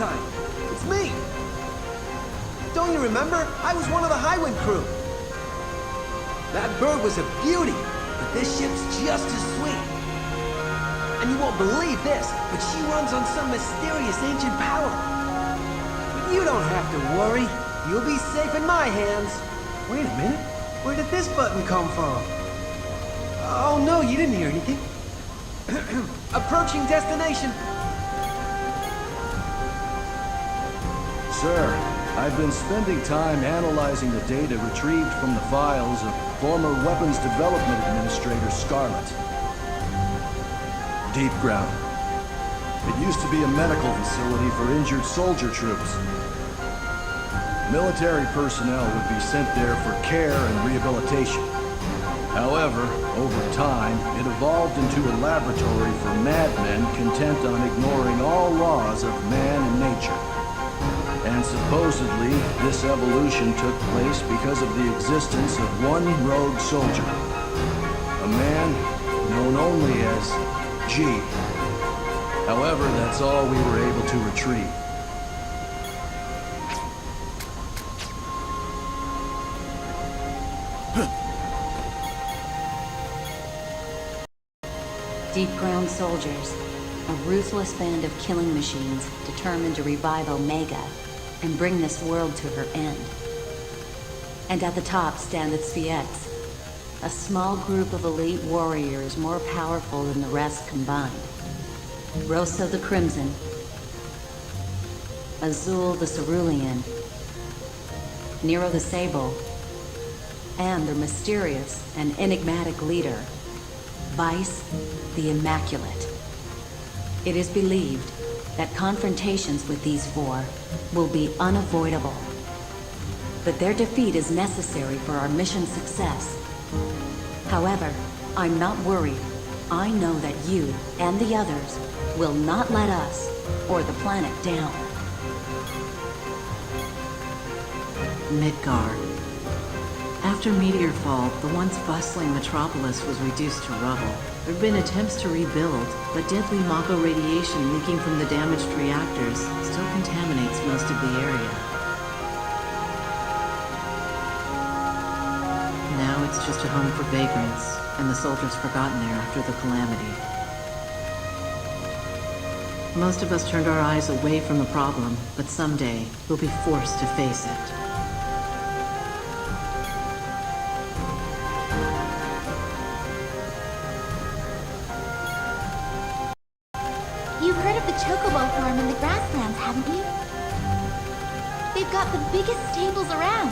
time. It's me. Don't you remember? I was one of the Highwind crew. That bird was a beauty, but this ship's just as sweet. And you won't believe this, but she runs on some mysterious ancient power. But you don't have to worry. You'll be safe in my hands. Wait a minute. Where did this button come from? Oh no, you didn't hear anything. Approaching destination. Sir, I've been spending time analyzing the data retrieved from the files of former Weapons Development Administrator Scarlet. Deep Ground. It used to be a medical facility for injured soldier troops. Military personnel would be sent there for care and rehabilitation. However, over time, it evolved into a laboratory for madmen content on ignoring all laws of man and nature. And supposedly, this evolution took place because of the existence of one rogue soldier. A man known only as G. However, that's all we were able to retrieve. Deep Ground soldiers, a ruthless band of killing machines determined to revive Omega and bring this world to her end. And at the top standeth Spiex, a small group of elite warriors more powerful than the rest combined. Rosa the Crimson, Azul the Cerulean, Nero the Sable, and their mysterious and enigmatic leader, Vice the Immaculate. It is believed that confrontations with these four will be unavoidable. But their defeat is necessary for our mission's success. However, I'm not worried. I know that you and the others will not let us or the planet down. Midgar. After Meteorfall, the once bustling metropolis was reduced to rubble. There have been attempts to rebuild, but deadly Mako radiation leaking from the damaged reactors still contaminates most of the area. Now it's just a home for vagrants, and the soldiers forgotten there after the calamity. Most of us turned our eyes away from the problem, but someday we'll be forced to face it. You've heard of the Chocobo farm in the grasslands, haven't you? They've got the biggest stables around.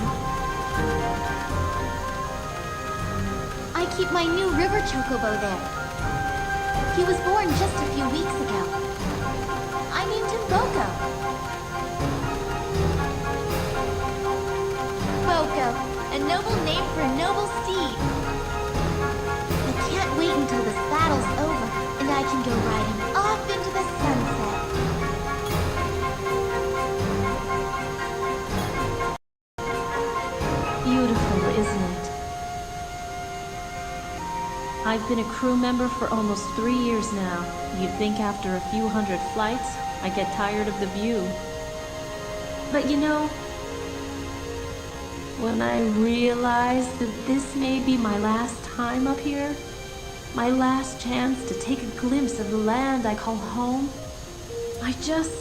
I keep my new river Chocobo there. He was born just a few weeks ago. I named him Boko. Boko, a noble name for a noble steed. I can't wait until this battle's over and I can go riding off into the sunset. Beautiful, isn't it? I've been a crew member for almost 3 years now. You'd think after a few hundred flights, I'd get tired of the view. But you know, when I realized that this may be my last time up here, my last chance to take a glimpse of the land I call home, I just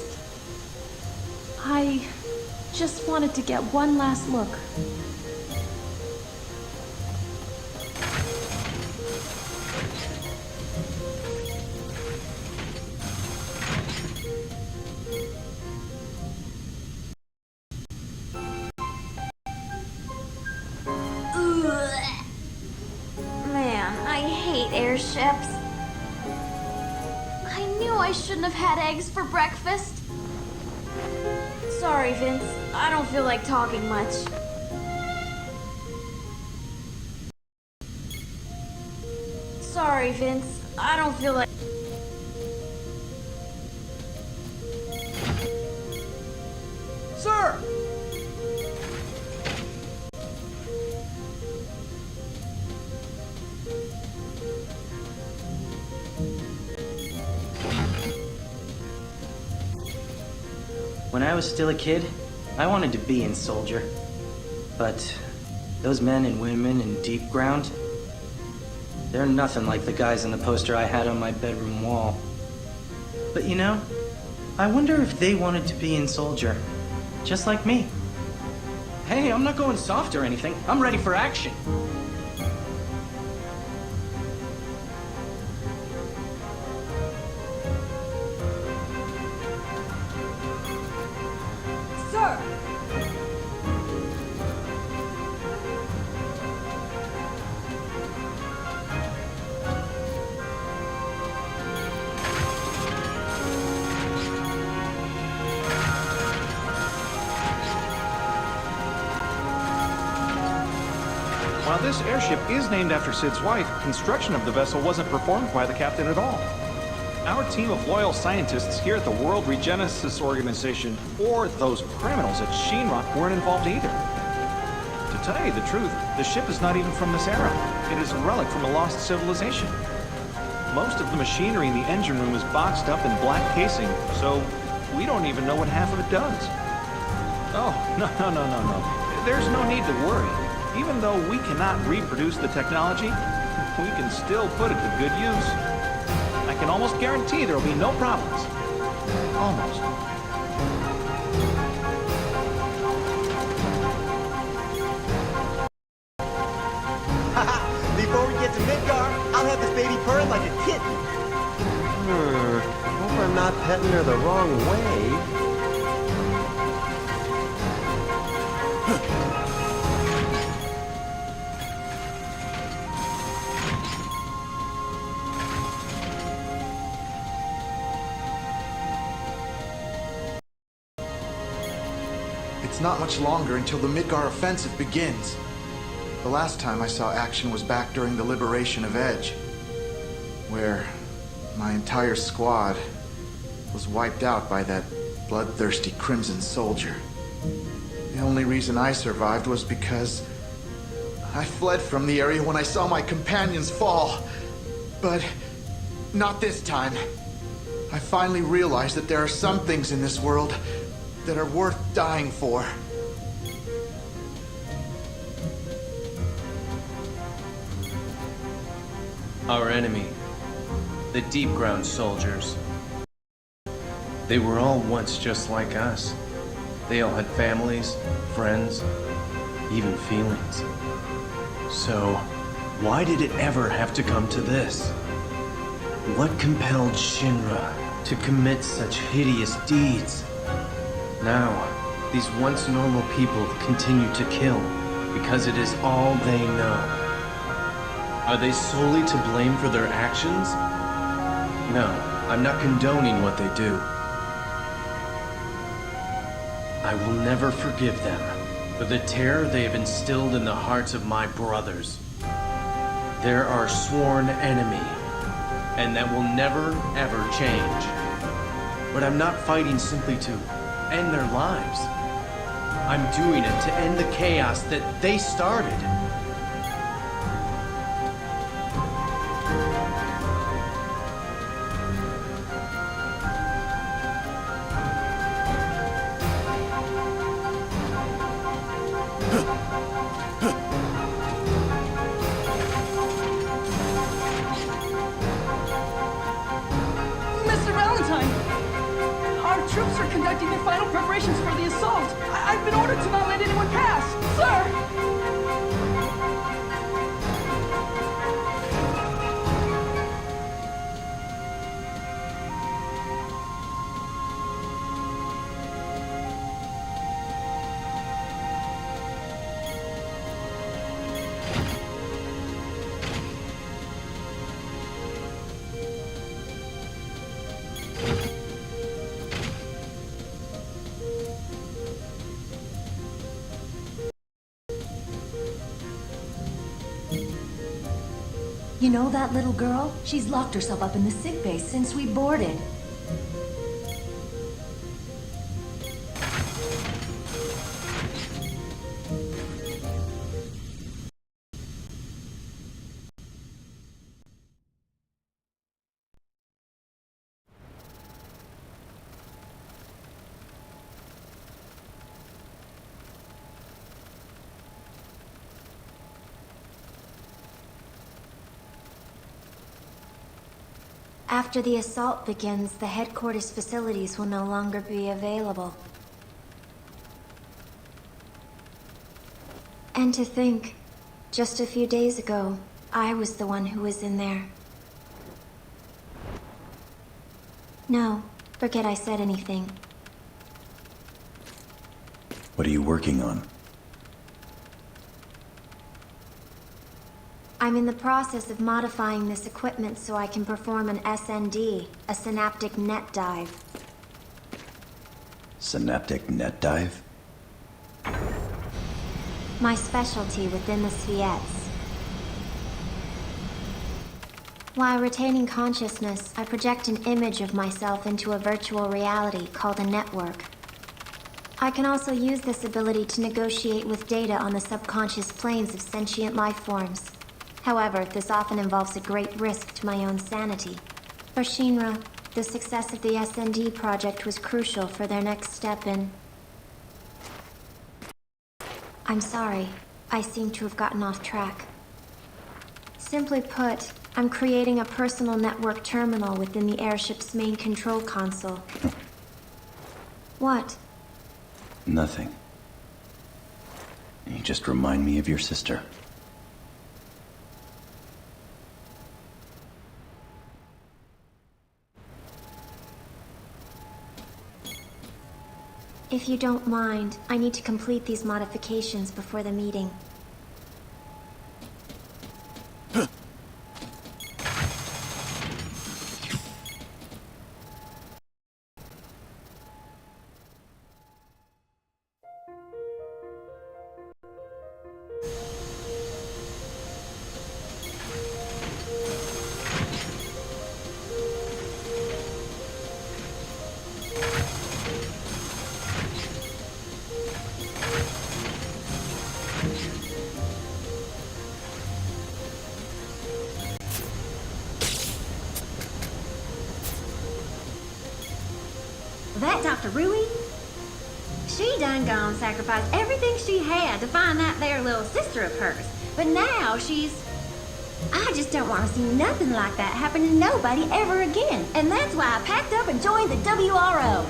wanted to get one last look. Airships. I knew I shouldn't have had eggs for breakfast. Sorry, Vince. I don't feel like talking much. Sorry, Vince. I don't feel like... Sir! I was still a kid, I wanted to be in Soldier. But those men and women in Deep Ground, they're nothing like the guys in the poster I had on my bedroom wall. But you know, I wonder if they wanted to be in Soldier, just like me. Hey, I'm not going soft or anything. I'm ready for action. Sir! While this airship is named after Sid's wife, construction of the vessel wasn't performed by the captain at all. Our team of loyal scientists here at the World Regenesis Organization, or those criminals at Shinra, weren't involved either. To tell you the truth, the ship is not even from this era. It is a relic from a lost civilization. Most of the machinery in the engine room is boxed up in black casing, so we don't even know what half of it does. Oh, no. There's no need to worry. Even though we cannot reproduce the technology, we can still put it to good use. I can almost guarantee there'll be no problems. Almost. Before we get to Midgar, I'll have this baby purring like a kitten. Hope I'm not petting her the wrong way. It's not much longer until the Midgar offensive begins. The last time I saw action was back during the liberation of Edge, where my entire squad was wiped out by that bloodthirsty Crimson Soldier. The only reason I survived was because I fled from the area when I saw my companions fall. But not this time. I finally realized that there are some things in this world that are worth dying for. Our enemy, the Deep Ground soldiers. They were all once just like us. They all had families, friends, even feelings. So, why did it ever have to come to this? What compelled Shinra to commit such hideous deeds? Now, these once normal people continue to kill because it is all they know. Are they solely to blame for their actions? No, I'm not condoning what they do. I will never forgive them for the terror they have instilled in the hearts of my brothers. They're our sworn enemy, and that will never, ever change. But I'm not fighting simply to end their lives. I'm doing it to end the chaos that they started. Mr. Valentine! Our troops are conducting the final preparations for the assault. I've been ordered to not let anyone pass. Sir! You know that little girl? She's locked herself up in the sick bay since we boarded. After the assault begins, the headquarters facilities will no longer be available. And to think, just a few days ago, I was the one who was in there. No, forget I said anything. What are you working on? I'm in the process of modifying this equipment so I can perform an SND, a synaptic net dive. Synaptic net dive? My specialty within the Sviets. While retaining consciousness, I project an image of myself into a virtual reality called a network. I can also use this ability to negotiate with data on the subconscious planes of sentient life forms. However, this often involves a great risk to my own sanity. For Shinra, the success of the SND project was crucial for their next step in... I'm sorry, I seem to have gotten off track. Simply put, I'm creating a personal network terminal within the airship's main control console. What? Nothing. You just remind me of your sister. If you don't mind, I need to complete these modifications before the meeting. That Dr. Rui? She done gone sacrificed everything she had to find that there little sister of hers. But now she's... I just don't want to see nothing like that happen to nobody ever again. And that's why I packed up and joined the WRO.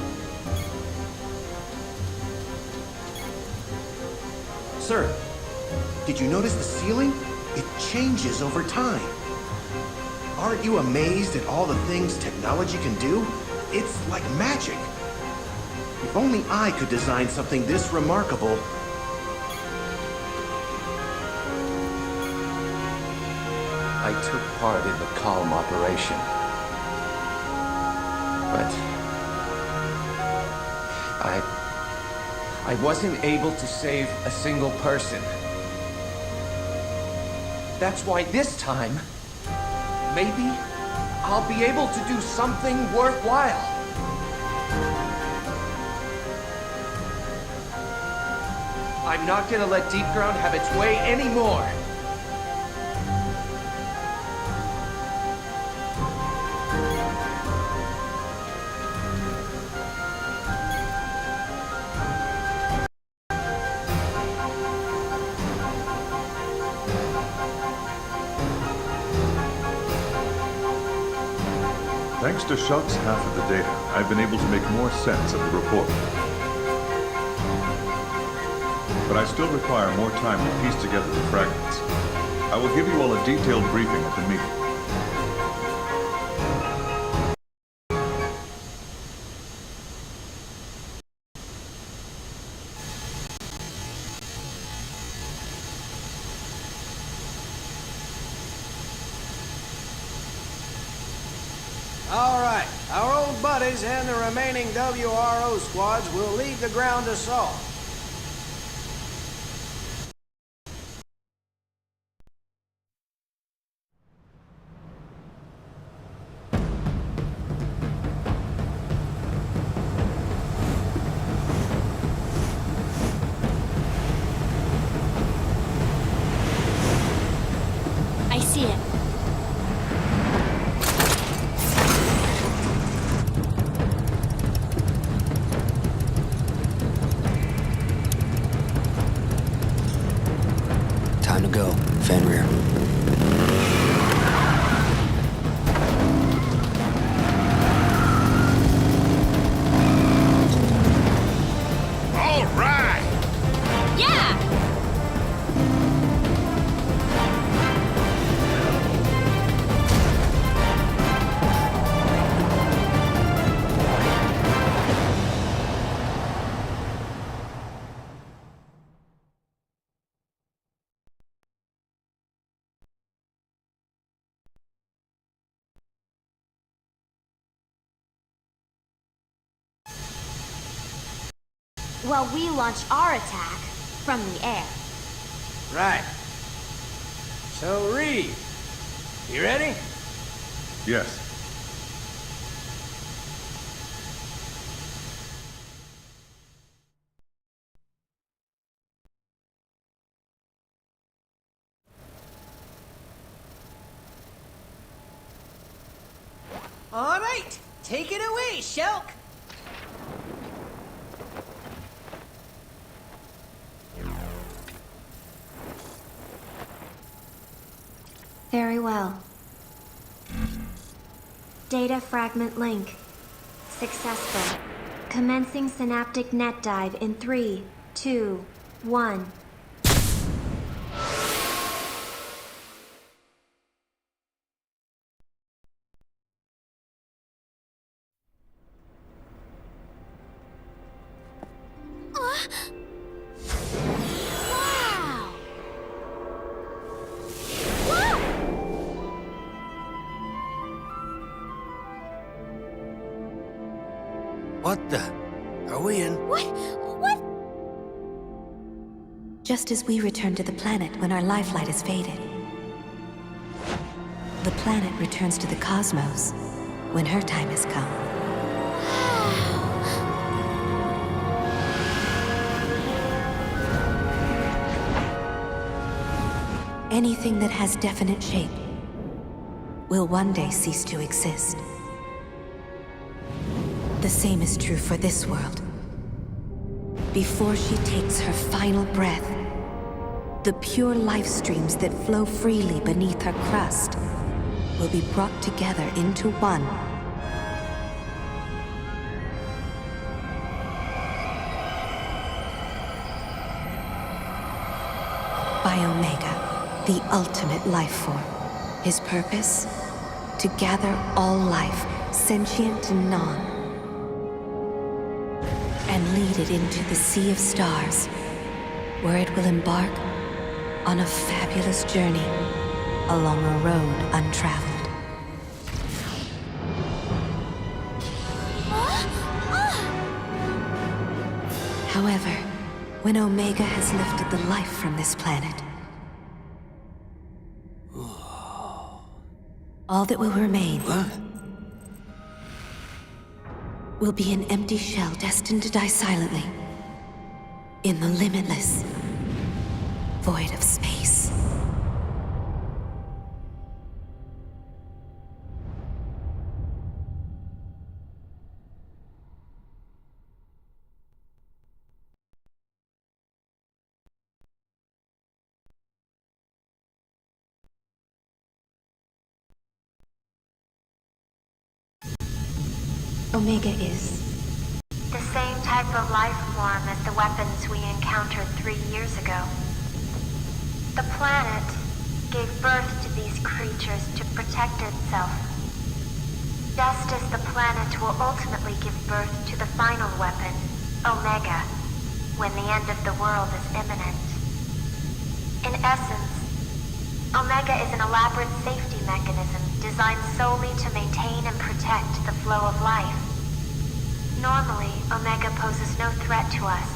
Sir, did you notice the ceiling? It changes over time. Aren't you amazed at all the things technology can do? It's like magic. If only I could design something this remarkable. I took part in the Calm operation. But I wasn't able to save a single person. That's why this time, maybe I'll be able to do something worthwhile. I'm not gonna let Deep Ground have its way anymore. Thanks to Shuck's half of the data, I've been able to make more sense of the report. But I still require more time to piece together the fragments. I will give you all a detailed briefing at the meeting. All right, our old buddies and the remaining WRO squads will lead the ground assault. I see it. Time to go, Fenrir. while we launch our attack from the air. Right. So, Reed, you ready? Yes. All right, take it away, Shulk. Very well. Data fragment link. Successful. Commencing synaptic net dive in 3, 2, 1. What the? Are we in? What? Just as we return to the planet when our lifelight has faded, the planet returns to the cosmos when her time has come. Anything that has definite shape will one day cease to exist. The same is true for this world. Before she takes her final breath, the pure life streams that flow freely beneath her crust will be brought together into one. By Omega, the ultimate life form. His purpose? To gather all life, sentient and non, and lead it into the sea of stars, where it will embark on a fabulous journey along a road untraveled. However, when Omega has lifted the life from this planet, all that will remain will be an empty shell destined to die silently in the limitless void of space. Omega is the same type of life form as the weapons we encountered 3 years ago. The planet gave birth to these creatures to protect itself, just as the planet will ultimately give birth to the final weapon, Omega, when the end of the world is imminent. In essence, Omega is an elaborate safety mechanism designed solely to maintain and protect the flow of life. Normally, Omega poses no threat to us.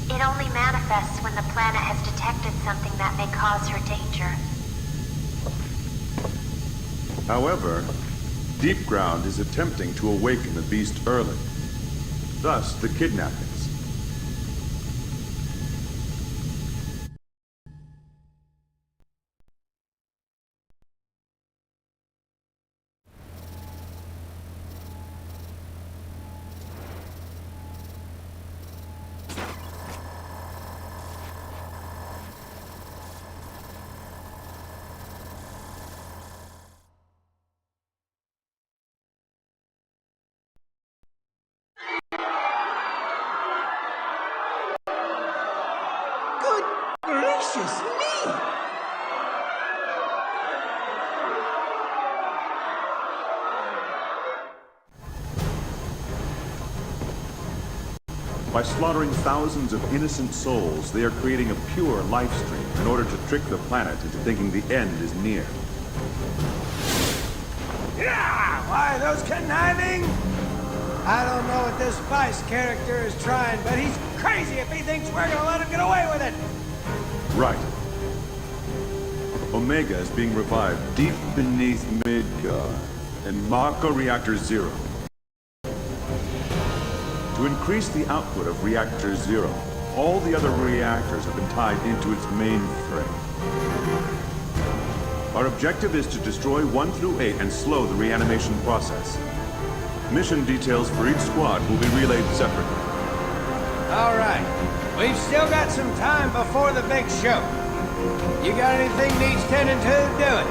It only manifests when the planet has detected something that may cause her danger. However, Deep Ground is attempting to awaken the beast early. Thus, the kidnappings. Gracious me! By slaughtering thousands of innocent souls, they are creating a pure life stream in order to trick the planet into thinking the end is near. Yeah! Why, those conniving... I don't know what this Vice character is trying, but he's crazy if he thinks we're gonna let him get away with it! Right. Omega is being revived deep beneath Midgar in Mako Reactor Zero. To increase the output of Reactor Zero, all the other reactors have been tied into its mainframe. Our objective is to destroy 1 through 8 and slow the reanimation process. Mission details for each squad will be relayed separately. All right. We've still got some time before the big show. You got anything needs tending to, do it.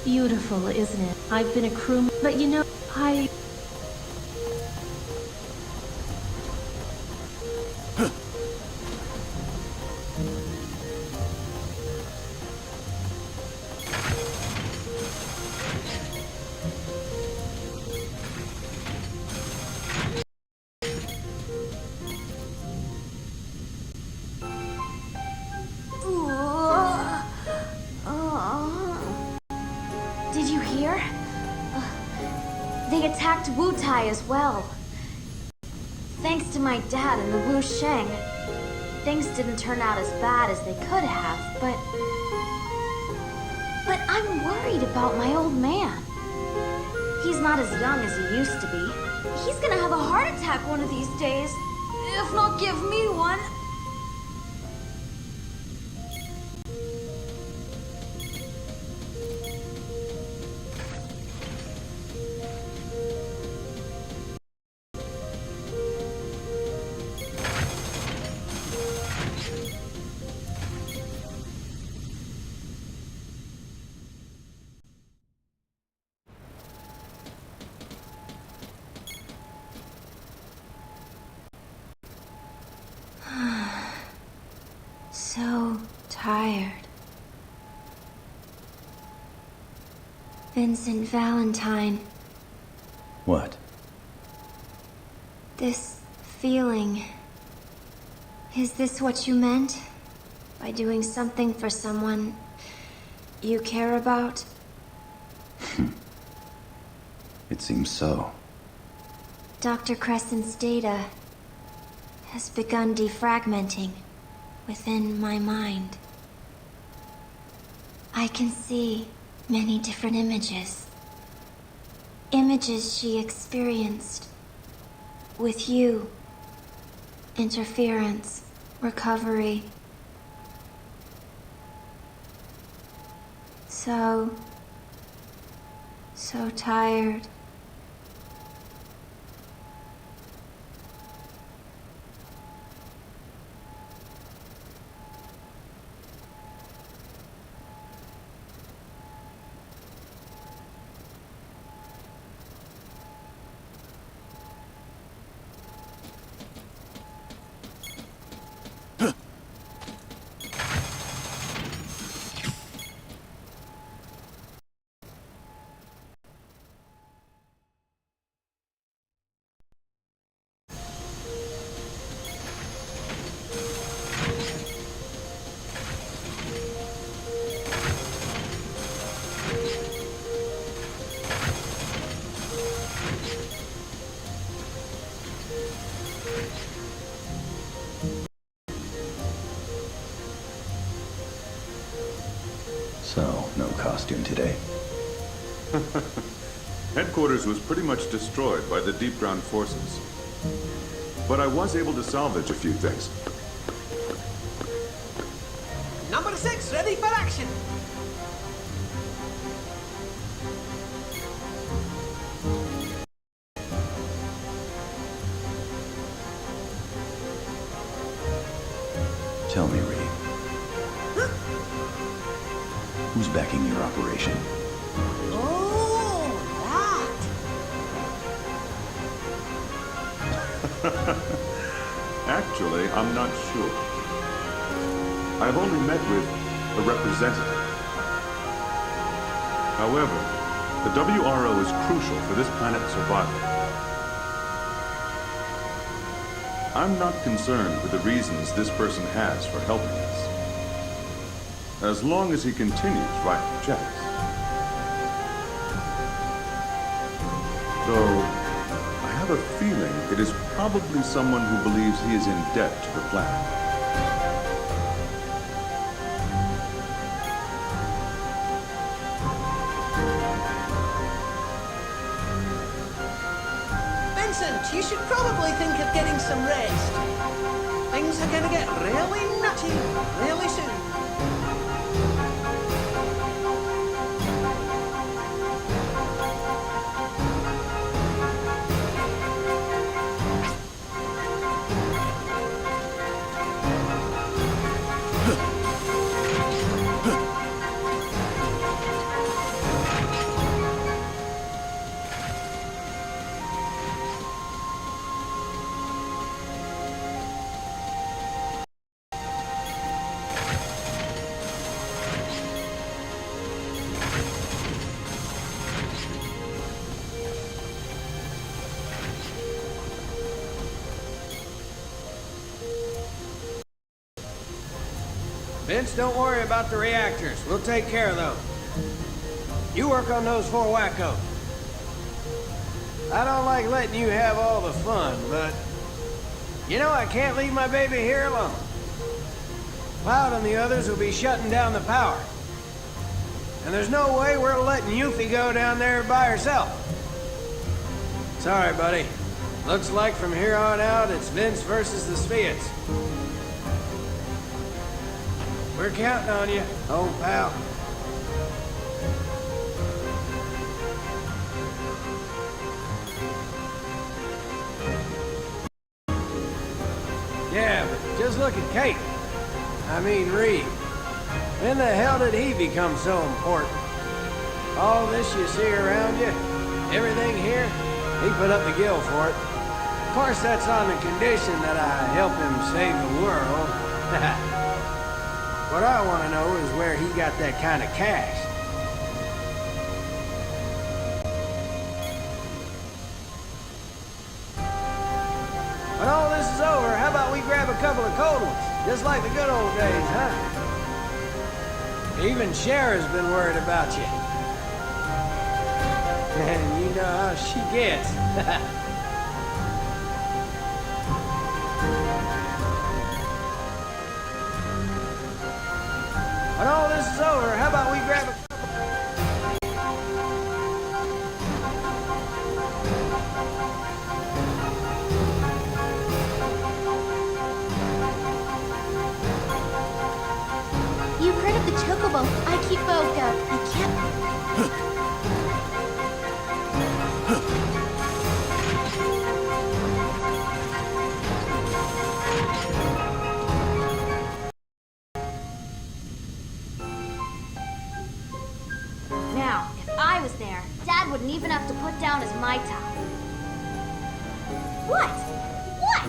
Beautiful, isn't it? I've been a crew, but you know, I... Did you hear? They attacked Wu Tai as well. Thanks to my dad and the Wu Sheng, things didn't turn out as bad as they could have, but I'm worried about my old man. He's not as young as he used to be. He's gonna have a heart attack one of these days, if not give me one. So tired. Vincent Valentine. What? This feeling. Is this what you meant? By doing something for someone you care about? It seems so. Dr. Crescent's data has begun defragmenting within my mind. I can see many different images. Images she experienced with you. Interference, recovery. So tired. So, no costume today. Headquarters was pretty much destroyed by the deep ground forces. But I was able to salvage a few things. Number 6, ready for action! Tell me, Reed. Who's backing your operation? Oh, that! Actually, I'm not sure. I've only met with a representative. However, the WRO is crucial for this planet's survival. I'm not concerned with the reasons this person has for helping us, as long as he continues writing checks. Though, I have a feeling it is probably someone who believes he is in debt to the planet. Vincent, you should probably think of getting some rest. Things are gonna get really nutty really soon. Vince, don't worry about the reactors. We'll take care of those. You work on those four wackos. I don't like letting you have all the fun, but... You know, I can't leave my baby here alone. Cloud and the others will be shutting down the power. And there's no way we're letting Yuffie go down there by herself. Sorry, buddy. Looks like from here on out, it's Vince versus the Sviets. We're counting on you, old pal. Yeah, but just look at Kate. I mean, Reed. When the hell did he become so important? All this you see around you, everything here, he put up the gill for it. Of course, that's on the condition that I help him save the world. What I want to know is where he got that kind of cash. When all this is over, how about we grab a couple of cold ones? Just like the good old days, huh? Even Cher's been worried about you. And you know how she gets. When all this is over, how about we grab a... You heard of the chocobo, Aikiboka. I can't... Now, if I was there, Dad wouldn't even have to put down his Mai Tai. What? What?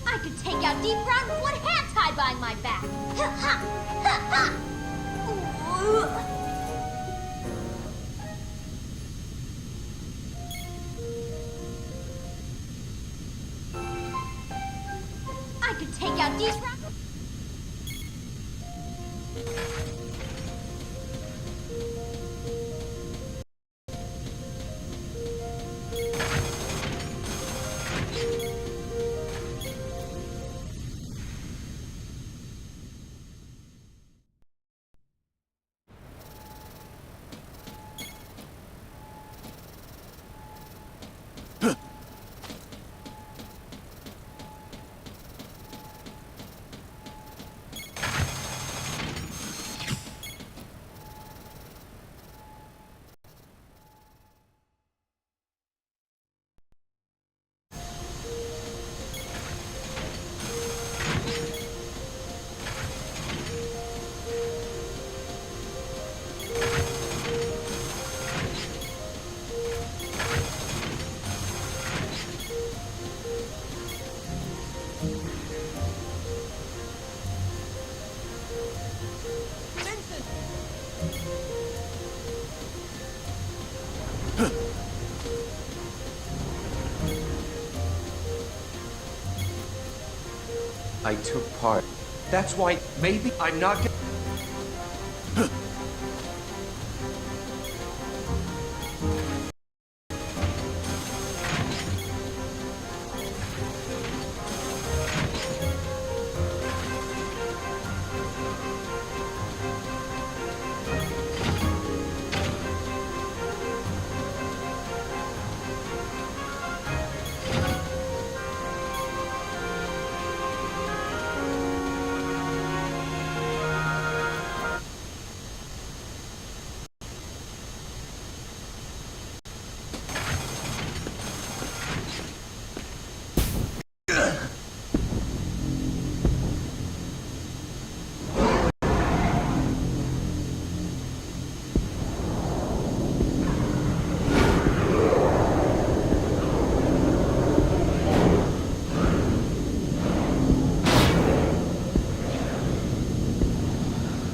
I could take out Deep Ground with one hand tied behind my back. Ha ha! Ha ha! I could take out Deep Ground. I took part. That's why maybe I'm not gonna...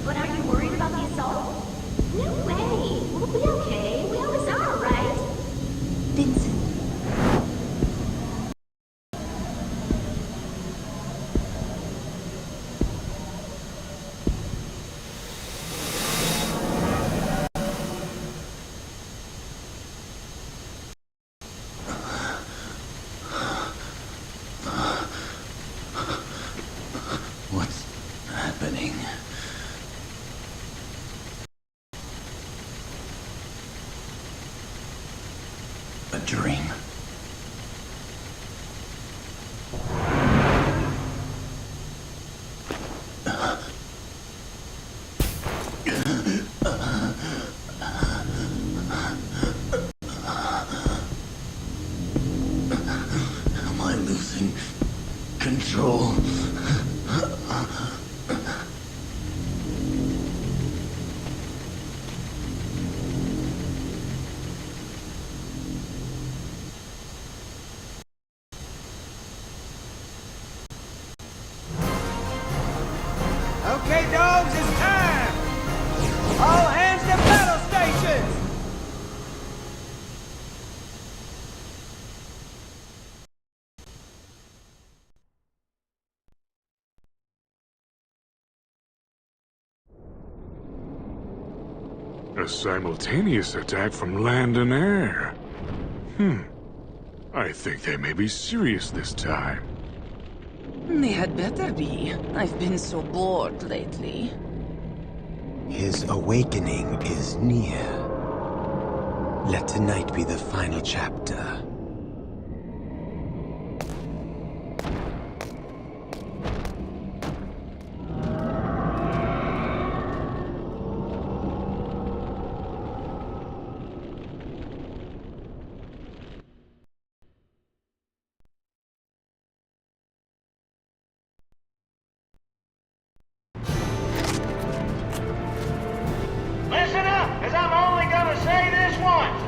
But are you worried about the assault? No way. We'll be okay. We always are, right? Vincent. What's happening? A dream? Am I losing control? Okay, dogs, it's time! All hands to battle stations! A simultaneous attack from land and air. I think they may be serious this time. They had better be. I've been so bored lately. His awakening is near. Let tonight be the final chapter. Listen up, because I'm only gonna say this once.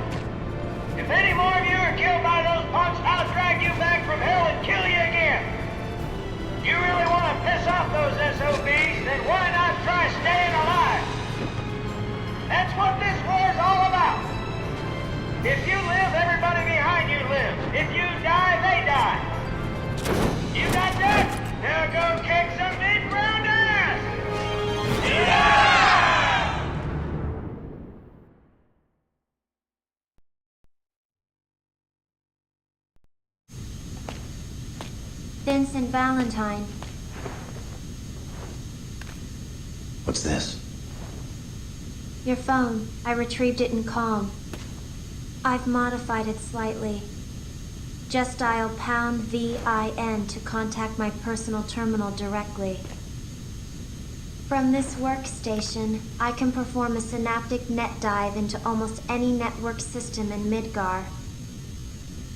If any more of you are killed by those punks, I'll drag you back from hell and kill you again. If you really want to piss off those SOBs, then why not try staying alive? That's what this war's all about. If you live, everybody behind you lives. If you die, they die. You got that? Now go kick some mid-ground ass! Yeah! Vincent Valentine. What's this? Your phone. I retrieved it in Calm. I've modified it slightly. Just dial #VIN to contact my personal terminal directly. From this workstation, I can perform a synaptic net dive into almost any network system in Midgar.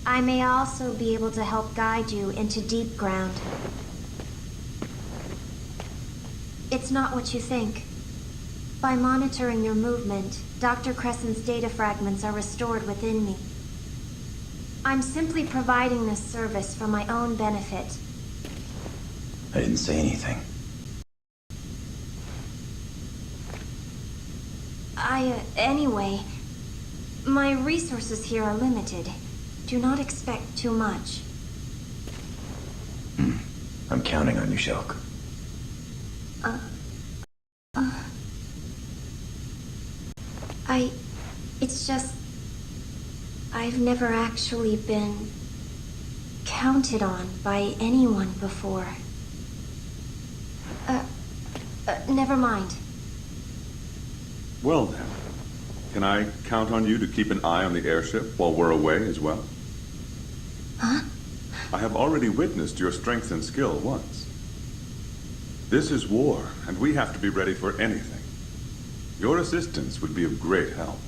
I may also be able to help guide you into deep ground. It's not what you think. By monitoring your movement, Dr. Crescent's data fragments are restored within me. I'm simply providing this service for my own benefit. I didn't say anything. Anyway, my resources here are limited. Do not expect too much. I'm counting on you, Shulk. It's just... I've never actually been counted on by anyone before. Never mind. Well then, can I count on you to keep an eye on the airship while we're away as well? Huh? I have already witnessed your strength and skill once. This is war, and we have to be ready for anything. Your assistance would be of great help.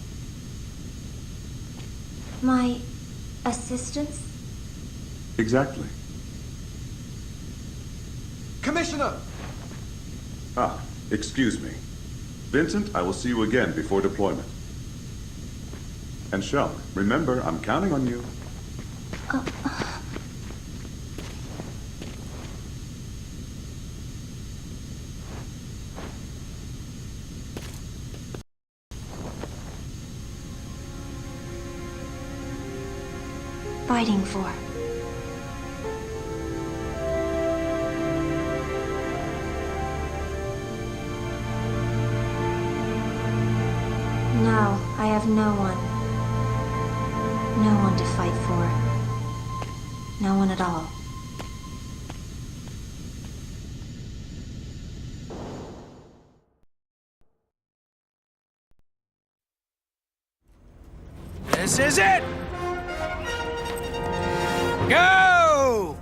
My assistance? Exactly. Commissioner! Ah, excuse me. Vincent, I will see you again before deployment. And Shulk, remember, I'm counting on you. Fighting for. No, I have no one. No one to fight for. No one at all. This is it! Go!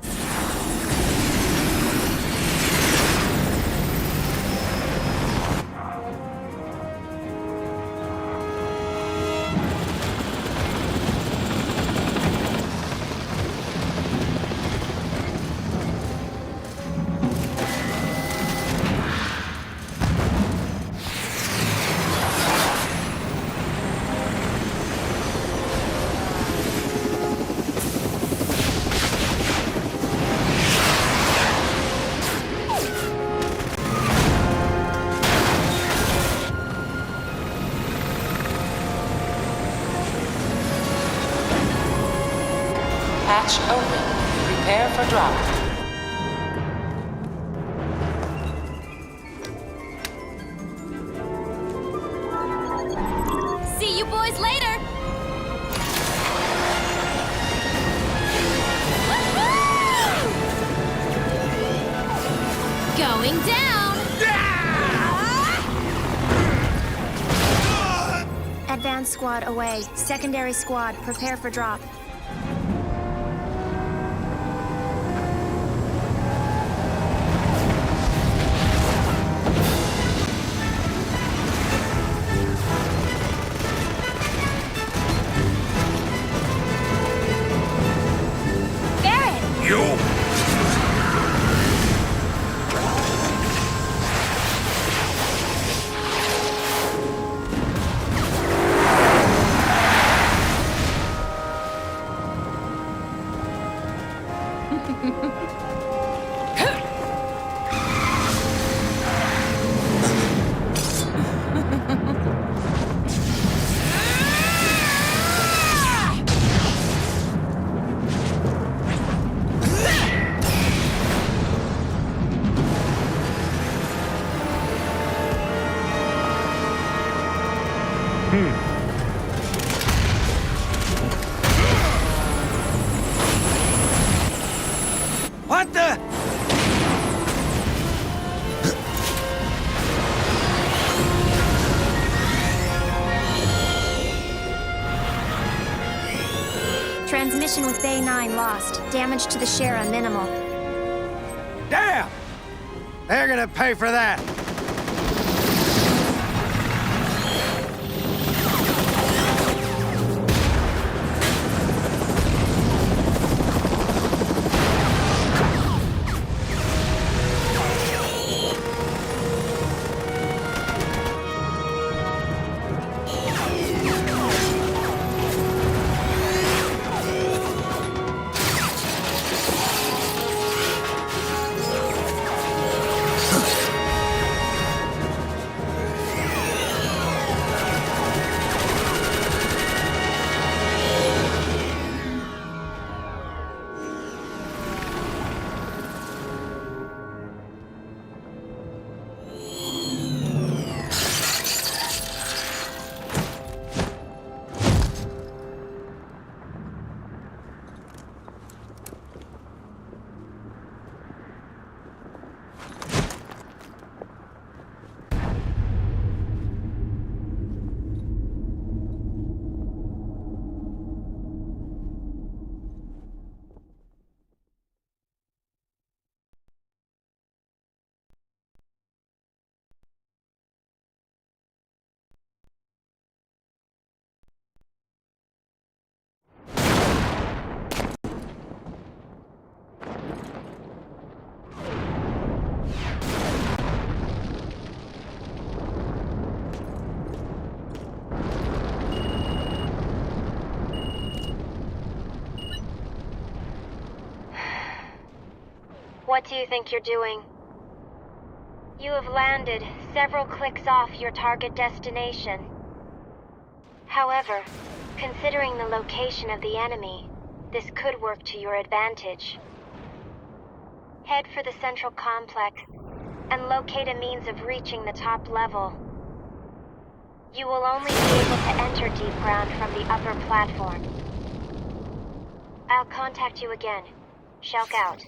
Hatch open. Prepare for drop. See you boys later! Going down! Advance squad away. Secondary squad, prepare for drop. What the? Transmission with Bay 9 lost. Damage to the Shara minimal. Damn! They're gonna pay for that. What do you think you're doing? You have landed several clicks off your target destination. However, considering the location of the enemy, this could work to your advantage. Head for the central complex and locate a means of reaching the top level. You will only be able to enter deep ground from the upper platform. I'll contact you again. Shulk out.